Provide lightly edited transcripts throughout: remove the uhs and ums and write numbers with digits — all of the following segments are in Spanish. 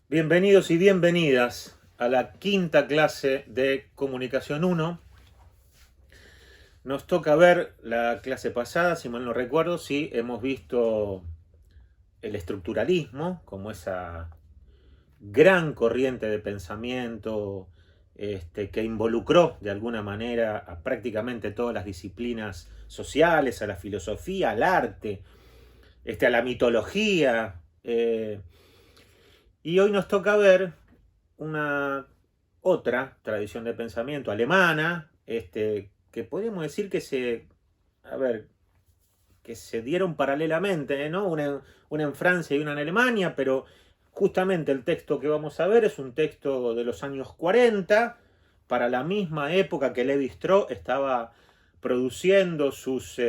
Bienvenidos y bienvenidas a la quinta clase de Comunicación 1. Nos toca ver la clase pasada, si mal no recuerdo, sí, hemos visto el estructuralismo como esa gran corriente de pensamiento que involucró de alguna manera a prácticamente todas las disciplinas sociales, a la filosofía, al arte, a la mitología. Y hoy nos toca ver una otra tradición de pensamiento alemana, que podríamos decir a ver, que se dieron paralelamente, ¿no? Una en Francia y una en Alemania, pero justamente el texto que vamos a ver es un texto de los años 40, para la misma época que Levi Strauss estaba produciendo sus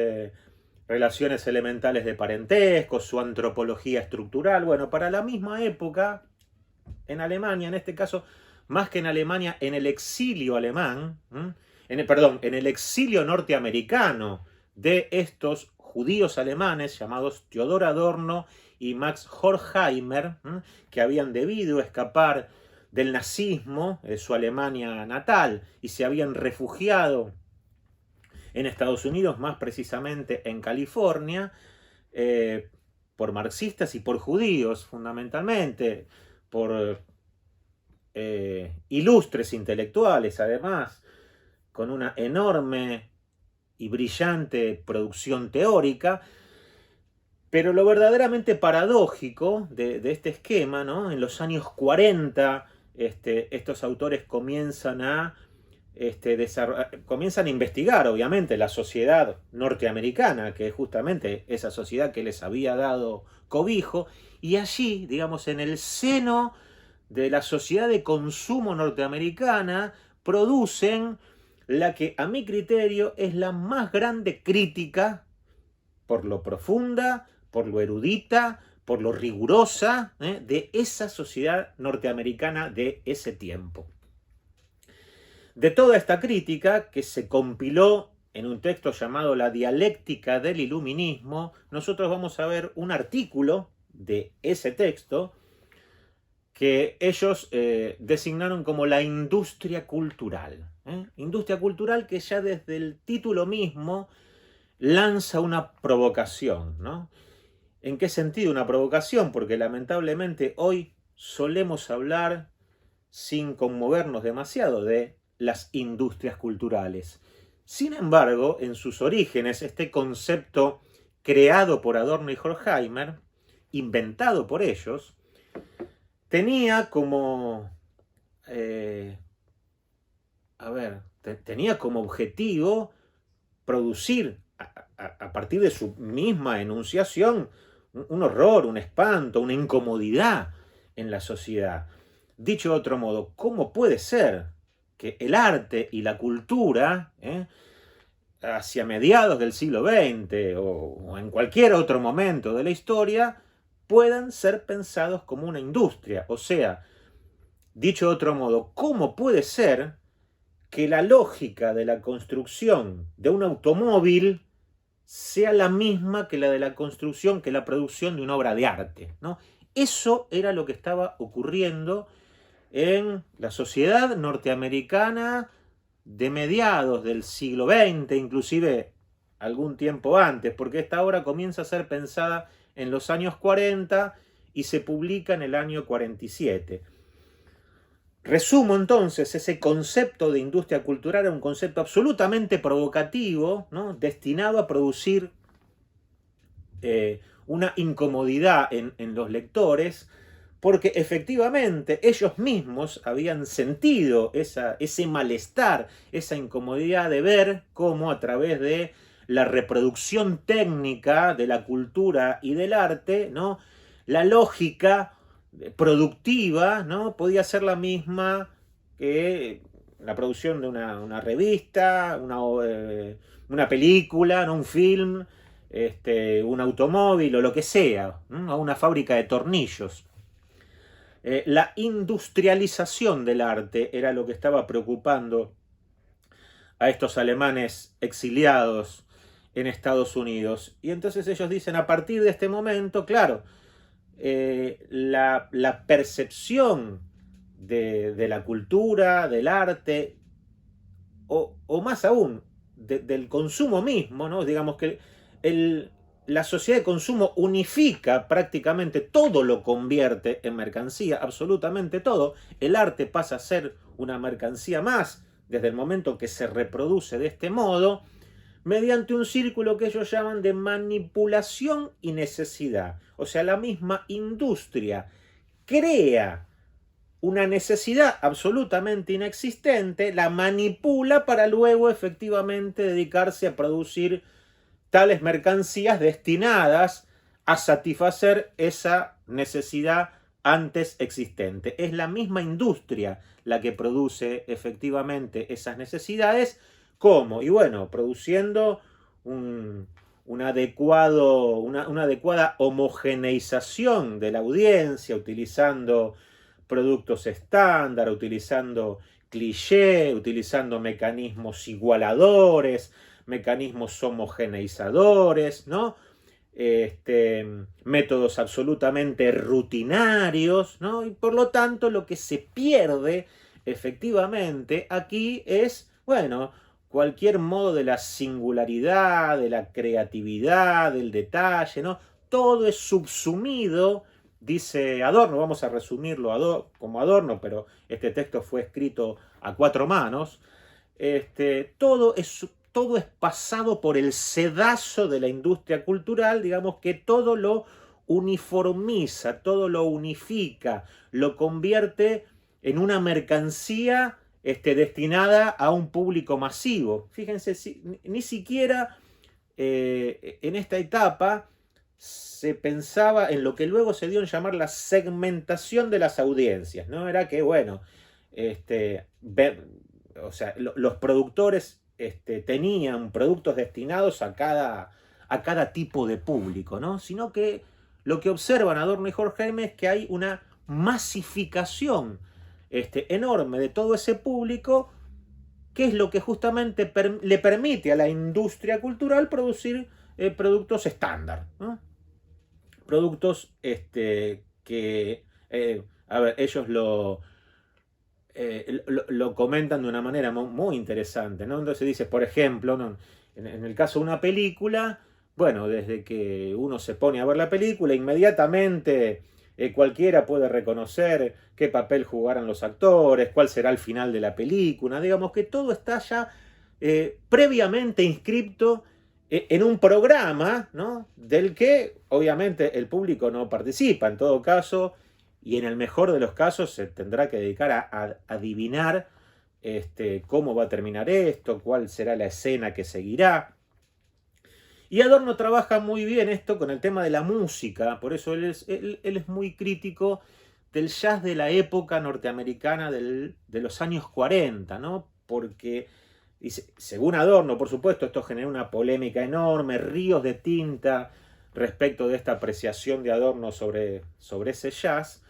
relaciones elementales de parentesco, su antropología estructural. Bueno, para la misma época, en Alemania, en este caso, más que en Alemania, en el exilio alemán, en el exilio norteamericano de estos judíos alemanes llamados Theodor Adorno y Max Horkheimer, que habían debido escapar del nazismo, de su Alemania natal, y se habían refugiado en Estados Unidos, más precisamente en California, por marxistas y por judíos, fundamentalmente, por ilustres intelectuales, además, con una enorme y brillante producción teórica. Pero lo verdaderamente paradójico de este esquema, ¿no? En los años 40, estos autores comienzan a investigar, obviamente, la sociedad norteamericana, que es justamente esa sociedad que les había dado cobijo, y allí, digamos, en el seno de la sociedad de consumo norteamericana, producen la que a mi criterio es la más grande crítica, por lo profunda, por lo erudita, por lo rigurosa, de esa sociedad norteamericana de ese tiempo. De toda esta crítica, que se compiló en un texto llamado La dialéctica del iluminismo, nosotros vamos a ver un artículo de ese texto que ellos designaron como la industria cultural. Industria cultural que ya desde el título mismo lanza una provocación, ¿no? ¿En qué sentido una provocación? Porque lamentablemente hoy solemos hablar, sin conmovernos demasiado, de las industrias culturales. Sin embargo, en sus orígenes, este concepto creado por Adorno y Horkheimer, inventado por ellos, tenía como, eh, tenía como objetivo producir a partir de su misma enunciación un horror, un espanto, una incomodidad en la sociedad. Dicho de otro modo, ¿cómo puede ser que el arte y la cultura, hacia mediados del siglo XX o en cualquier otro momento de la historia, puedan ser pensados como una industria? O sea, dicho de otro modo, ¿cómo puede ser que la lógica de la construcción de un automóvil sea la misma que la de la construcción, que la producción de una obra de arte, ¿no? Eso era lo que estaba ocurriendo en la sociedad norteamericana de mediados del siglo XX, inclusive algún tiempo antes, porque esta obra comienza a ser pensada en los años 40 y se publica en el año 47. Resumo entonces, ese concepto de industria cultural era un concepto absolutamente provocativo, ¿no? Destinado a producir una incomodidad en los lectores, porque efectivamente ellos mismos habían sentido ese malestar, esa incomodidad de ver cómo a través de la reproducción técnica de la cultura y del arte, ¿no? La lógica productiva, ¿no? Podía ser la misma que la producción de una revista, una película, ¿no? Un film, un automóvil o lo que sea, ¿no? A una fábrica de tornillos. La industrialización del arte era lo que estaba preocupando a estos alemanes exiliados en Estados Unidos. Y entonces ellos dicen, a partir de este momento, claro, la percepción de la cultura, del arte, o más aún, del consumo mismo, ¿no? Digamos que la sociedad de consumo unifica prácticamente todo, lo convierte en mercancía, absolutamente todo. El arte pasa a ser una mercancía más desde el momento que se reproduce de este modo, mediante un círculo que ellos llaman de manipulación y necesidad. O sea, la misma industria crea una necesidad absolutamente inexistente, la manipula para luego efectivamente dedicarse a producir tales mercancías destinadas a satisfacer esa necesidad antes existente. Es la misma industria la que produce efectivamente esas necesidades. ¿Cómo? Y bueno, produciendo una adecuada homogeneización de la audiencia, utilizando productos estándar, utilizando cliché, utilizando mecanismos igualadores, mecanismos homogeneizadores, ¿no? Métodos absolutamente rutinarios, ¿no? Y por lo tanto lo que se pierde efectivamente aquí es, bueno, cualquier modo de la singularidad, de la creatividad, del detalle, ¿no? Todo es subsumido, dice Adorno, vamos a resumirlo como Adorno, pero este texto fue escrito a 4 manos. Todo es pasado por el sedazo de la industria cultural, digamos que todo lo uniformiza, todo lo unifica, lo convierte en una mercancía destinada a un público masivo. Fíjense, ni siquiera en esta etapa se pensaba en lo que luego se dio en llamar la segmentación de las audiencias, ¿no? Era que, bueno, o sea, los productores tenían productos destinados a cada tipo de público, ¿no? Sino que lo que observan Adorno y Horkheimer es que hay una masificación enorme de todo ese público, que es lo que justamente le permite a la industria cultural producir productos estándar, ¿no? Productos que, a ver, ellos lo comentan de una manera muy interesante, ¿no? Entonces dice, por ejemplo, ¿no? En el caso de una película, bueno, desde que uno se pone a ver la película, inmediatamente cualquiera puede reconocer qué papel jugarán los actores, cuál será el final de la película, digamos que todo está ya previamente inscripto en un programa, ¿no? Del que obviamente el público no participa, en todo caso, y en el mejor de los casos se tendrá que dedicar a adivinar cómo va a terminar esto, cuál será la escena que seguirá. Y Adorno trabaja muy bien esto con el tema de la música, por eso él es muy crítico del jazz de la época norteamericana de los años 40, ¿no? Porque, según Adorno, por supuesto, esto genera una polémica enorme, ríos de tinta respecto de esta apreciación de Adorno sobre ese jazz.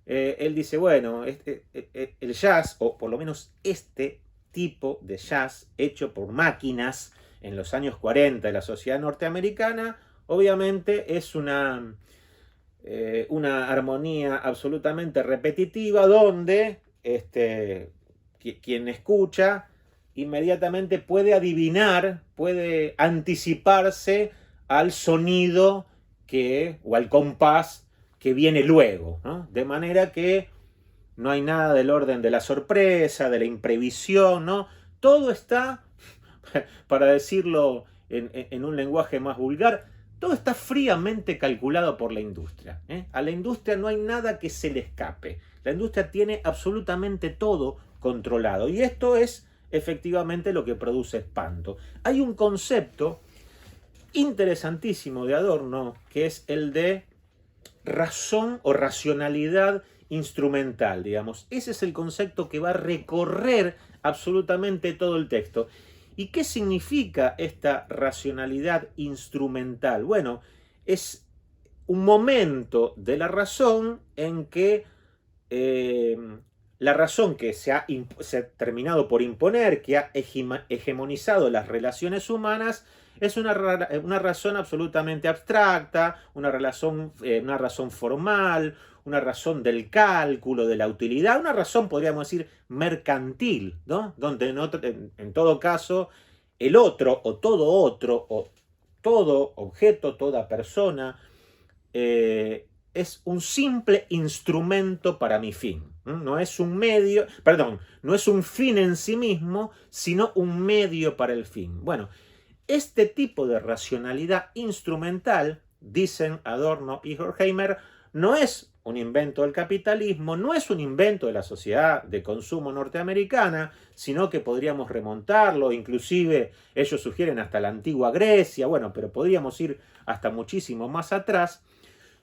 Él dice, bueno, el jazz, o por lo menos este tipo de jazz hecho por máquinas en los años 40 de la sociedad norteamericana, obviamente es una armonía absolutamente repetitiva donde quien escucha inmediatamente puede adivinar, puede anticiparse al sonido o al compás que viene luego, ¿no? De manera que no hay nada del orden de la sorpresa, de la imprevisión, ¿no? Todo está, para decirlo en un lenguaje más vulgar, todo está fríamente calculado por la industria, ¿eh? A la industria no hay nada que se le escape. La industria tiene absolutamente todo controlado. Y esto es efectivamente lo que produce espanto. Hay un concepto interesantísimo de Adorno, que es el de razón o racionalidad instrumental, digamos. Ese es el concepto que va a recorrer absolutamente todo el texto. ¿Y qué significa esta racionalidad instrumental? Bueno, es un momento de la razón en que la razón que se ha terminado por imponer, que ha hegemonizado las relaciones humanas, Es una razón absolutamente abstracta, una razón formal, una razón del cálculo, de la utilidad, una razón, podríamos decir, mercantil, ¿no? Donde en todo caso el otro, o todo objeto, toda persona, es un simple instrumento para mi fin. No es un medio, perdón, no es un fin en sí mismo, sino un medio para el fin. Bueno, este tipo de racionalidad instrumental, dicen Adorno y Horkheimer, no es un invento del capitalismo, no es un invento de la sociedad de consumo norteamericana, sino que podríamos remontarlo, inclusive ellos sugieren hasta la antigua Grecia, bueno, pero podríamos ir hasta muchísimo más atrás,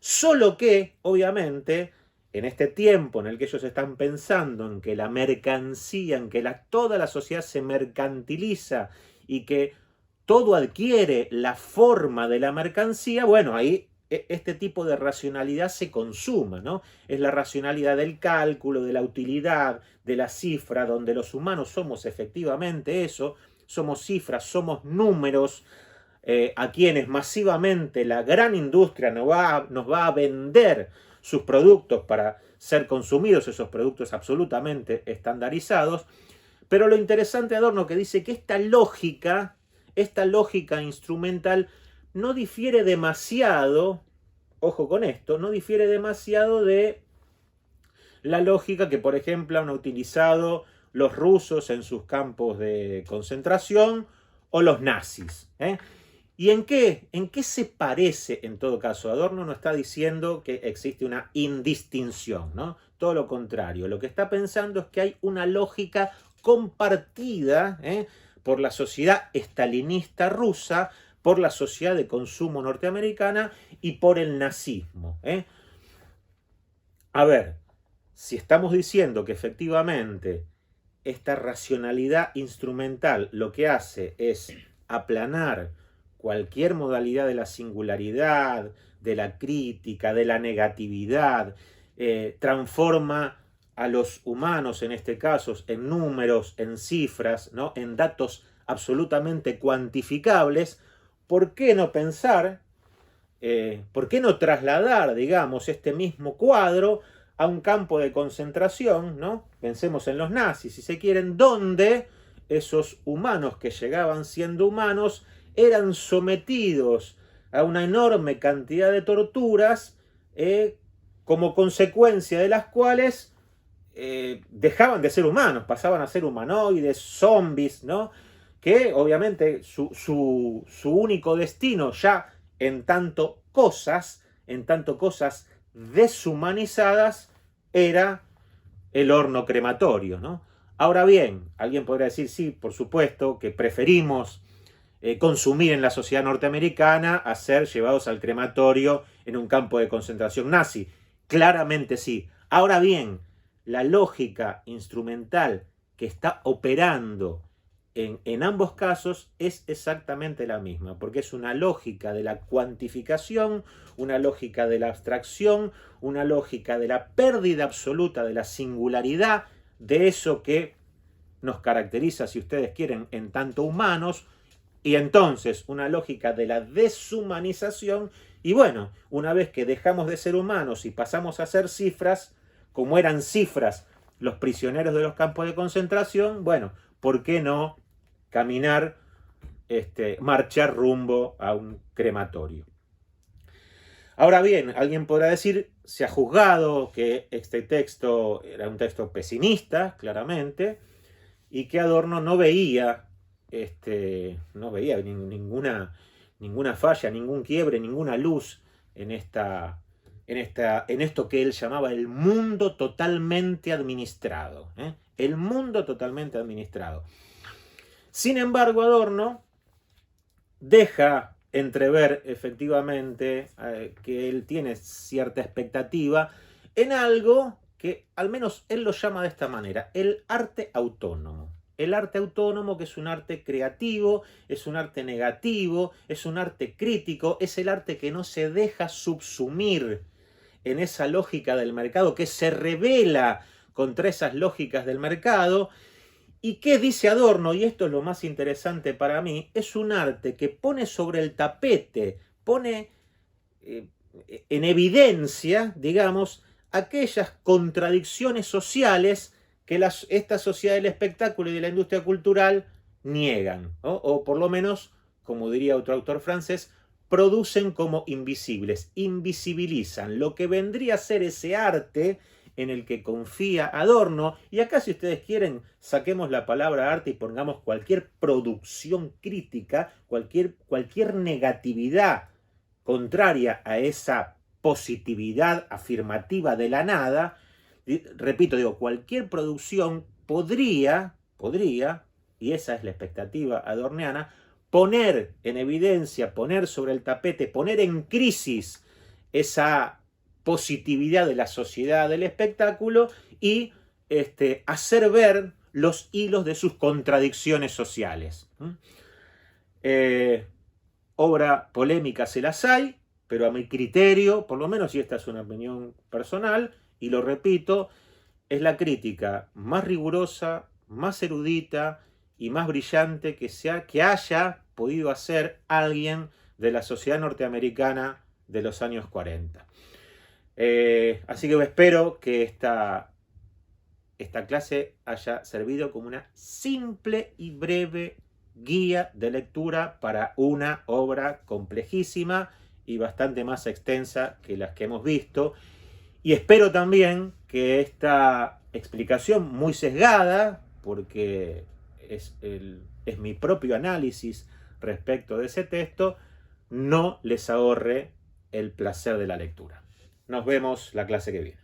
solo que, obviamente, en este tiempo en el que ellos están pensando en que la mercancía, en que toda la sociedad se mercantiliza y que todo adquiere la forma de la mercancía, bueno, ahí este tipo de racionalidad se consuma, ¿no? Es la racionalidad del cálculo, de la utilidad, de la cifra, donde los humanos somos efectivamente eso, somos cifras, somos números, a quienes masivamente la gran industria nos va a vender sus productos para ser consumidos, esos productos absolutamente estandarizados. Pero lo interesante, Adorno, que dice que esta lógica instrumental no difiere demasiado, ojo con esto, no difiere demasiado de la lógica que, por ejemplo, han utilizado los rusos en sus campos de concentración o los nazis. ¿Y en qué se parece, en todo caso? Adorno no está diciendo que existe una indistinción, ¿no? Todo lo contrario. Lo que está pensando es que hay una lógica compartida por la sociedad estalinista rusa, por la sociedad de consumo norteamericana y por el nazismo. A ver, si estamos diciendo que efectivamente esta racionalidad instrumental lo que hace es aplanar cualquier modalidad de la singularidad, de la crítica, de la negatividad, transforma a los humanos, en este caso, en números, en cifras, ¿no? En datos absolutamente cuantificables, ¿por qué no pensar, por qué no trasladar, digamos, este mismo cuadro a un campo de concentración, ¿no? Pensemos en los nazis, si se quieren, donde esos humanos que llegaban siendo humanos eran sometidos a una enorme cantidad de torturas, como consecuencia de las cuales dejaban de ser humanos, pasaban a ser humanoides, zombies, ¿no? Que obviamente su único destino ya en tanto cosas deshumanizadas, era el horno crematorio, ¿no? Ahora bien, alguien podría decir, sí, por supuesto, que preferimos consumir en la sociedad norteamericana a ser llevados al crematorio en un campo de concentración nazi. Claramente sí. Ahora bien, la lógica instrumental que está operando en ambos casos es exactamente la misma, porque es una lógica de la cuantificación, una lógica de la abstracción, una lógica de la pérdida absoluta de la singularidad, de eso que nos caracteriza, si ustedes quieren, en tanto humanos, y entonces una lógica de la deshumanización. Y bueno, una vez que dejamos de ser humanos y pasamos a ser cifras, como eran cifras los prisioneros de los campos de concentración, bueno, ¿por qué no caminar, marchar rumbo a un crematorio? Ahora bien, alguien podrá decir, se ha juzgado que este texto era un texto pesimista, claramente, y que Adorno no veía ninguna falla, ningún quiebre, ninguna luz en esto que él llamaba el mundo totalmente administrado. El mundo totalmente administrado. Sin embargo, Adorno deja entrever efectivamente que él tiene cierta expectativa en algo que al menos él lo llama de esta manera, el arte autónomo. El arte autónomo, que es un arte creativo, es un arte negativo, es un arte crítico, es el arte que no se deja subsumir en esa lógica del mercado, que se rebela contra esas lógicas del mercado ¿Y qué dice Adorno? Y esto es lo más interesante para mí, es un arte que pone sobre el tapete, pone en evidencia, digamos, aquellas contradicciones sociales que esta sociedad del espectáculo y de la industria cultural niegan, ¿no? O por lo menos, como diría otro autor francés, producen como invisibles, invisibilizan lo que vendría a ser ese arte en el que confía Adorno. Y acá, si ustedes quieren, saquemos la palabra arte y pongamos cualquier producción crítica, cualquier negatividad contraria a esa positividad afirmativa de la nada. Repito, digo, cualquier producción podría, y esa es la expectativa adorniana, poner en evidencia, poner sobre el tapete, poner en crisis esa positividad de la sociedad del espectáculo y hacer ver los hilos de sus contradicciones sociales. Obra polémica se las hay, pero a mi criterio, por lo menos, y esta es una opinión personal, y lo repito, es la crítica más rigurosa, más erudita y más brillante que haya podido hacer alguien de la sociedad norteamericana de los años 40. Así que espero que esta clase haya servido como una simple y breve guía de lectura para una obra complejísima y bastante más extensa que las que hemos visto. Y espero también que esta explicación muy sesgada, porque es mi propio análisis respecto de ese texto, no les ahorre el placer de la lectura. Nos vemos la clase que viene.